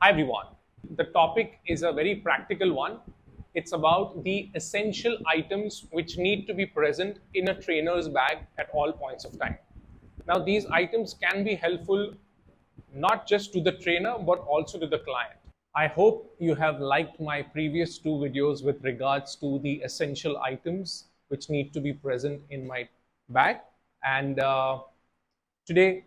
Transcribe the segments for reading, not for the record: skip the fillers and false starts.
Hi everyone. The topic is a very practical one. It's about the essential items which need to be present in a trainer's bag at all points of time. Now, these items can be helpful not just to the trainer but also to the client. I hope you have liked my previous two videos with regards to the essential items which need to be present in my bag. And today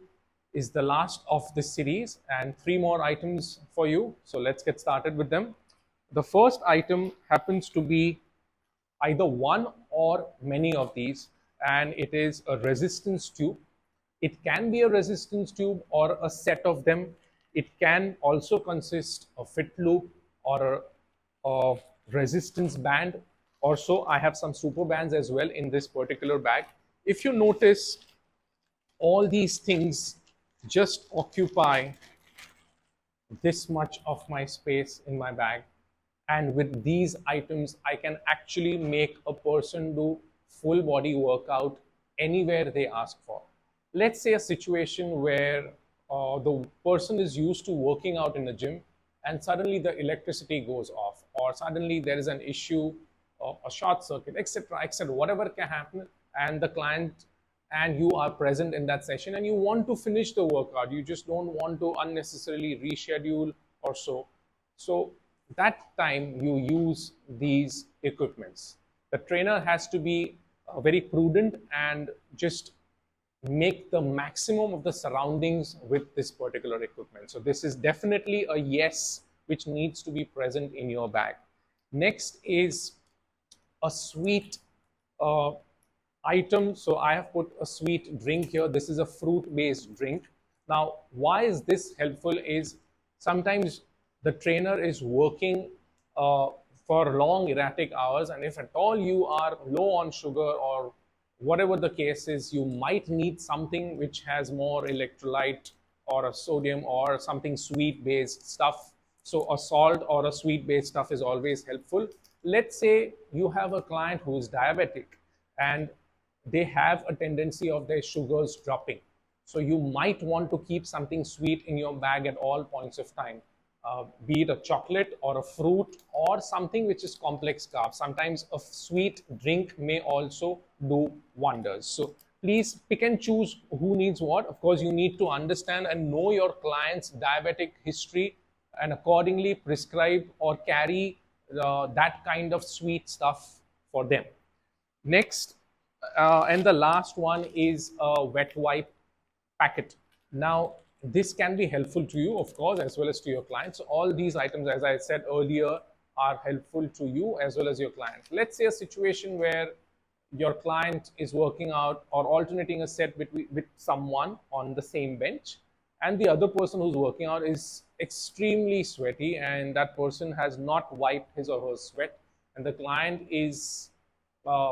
is the last of this series and three more items for you. So let's get started with them. The first item happens to be either one or many of these, and it is a resistance tube. It can be a resistance tube or a set of them. It can also consist of fit loop or a resistance band. Also, I have some super bands as well in this particular bag. If you notice, all these things just occupy this much of my space in my bag. And with these items, I can actually make a person do full body workout anywhere they ask for. Let's say a situation where the person is used to working out in the gym and suddenly the electricity goes off, or suddenly there is an issue, a short circuit, etc., etc., whatever can happen, and the client and you are present in that session and you want to finish the workout, you just don't want to unnecessarily reschedule or so that time you use these equipments. The trainer has to be very prudent and just make the maximum of the surroundings with this particular equipment. So this is definitely a yes which needs to be present in your bag. Next is a sweet item. So I have put a sweet drink here. This is a fruit-based drink. Now, why is this helpful is sometimes the trainer is working for long erratic hours, and if at all you are low on sugar or whatever the case is, you might need something which has more electrolyte or a sodium or something sweet based stuff. So a salt or a sweet based stuff is always helpful. Let's say you have a client who is diabetic and they have a tendency of their sugars dropping. So you might want to keep something sweet in your bag at all points of time, be it a chocolate or a fruit or something which is complex carbs. Sometimes a sweet drink may also do wonders. So please pick and choose who needs what. Of course, you need to understand and know your client's diabetic history and accordingly prescribe or carry that kind of sweet stuff for them. Next, and the last one is a wet wipe packet. Now, this can be helpful to you, of course, as well as to your clients. So all these items, as I said earlier, are helpful to you as well as your client. Let's say a situation where your client is working out or alternating a set with someone on the same bench, and the other person who's working out is extremely sweaty and that person has not wiped his or her sweat, and the client is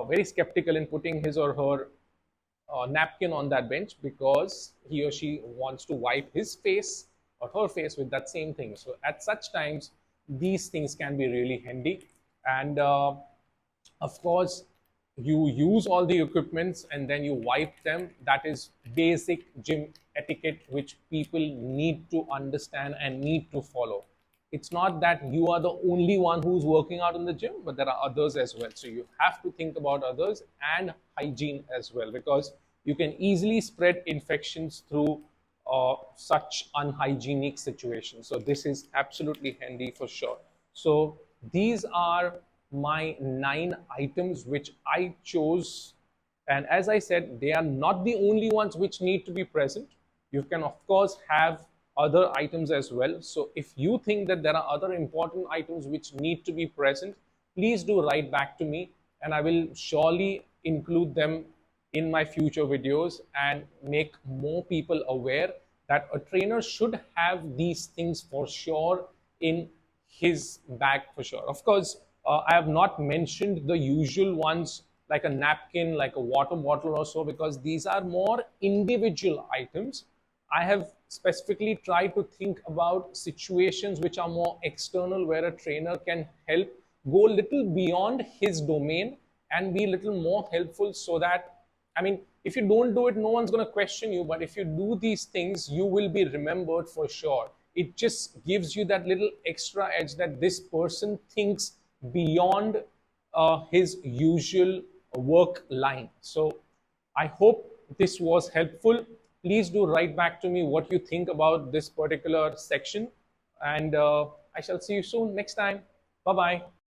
very skeptical in putting his or her napkin on that bench because he or she wants to wipe his face or her face with that same thing. So at such times, these things can be really handy. And of course, you use all the equipments and then you wipe them. That is basic gym etiquette which people need to understand and need to follow. It's not that you are the only one who's working out in the gym, but there are others as well. So you have to think about others and hygiene as well, because you can easily spread infections through such unhygienic situations. So this is absolutely handy for sure. So these are my 9 items which I chose. And as I said, they are not the only ones which need to be present. You can, of course, have other items as well. So if you think that there are other important items which need to be present, please do write back to me and I will surely include them in my future videos and make more people aware that a trainer should have these things for sure in his bag for sure. Of course, I have not mentioned the usual ones like a napkin, like a water bottle or so, because these are more individual items. I have specifically tried to think about situations which are more external, where a trainer can help go a little beyond his domain and be a little more helpful, so that, I mean, if you don't do it, no one's going to question you. But if you do these things, you will be remembered for sure. it just gives you that little extra edge that this person thinks beyond his usual work line. So I hope this was helpful. Please do write back to me what you think about this particular section, and I shall see you soon next time. Bye bye.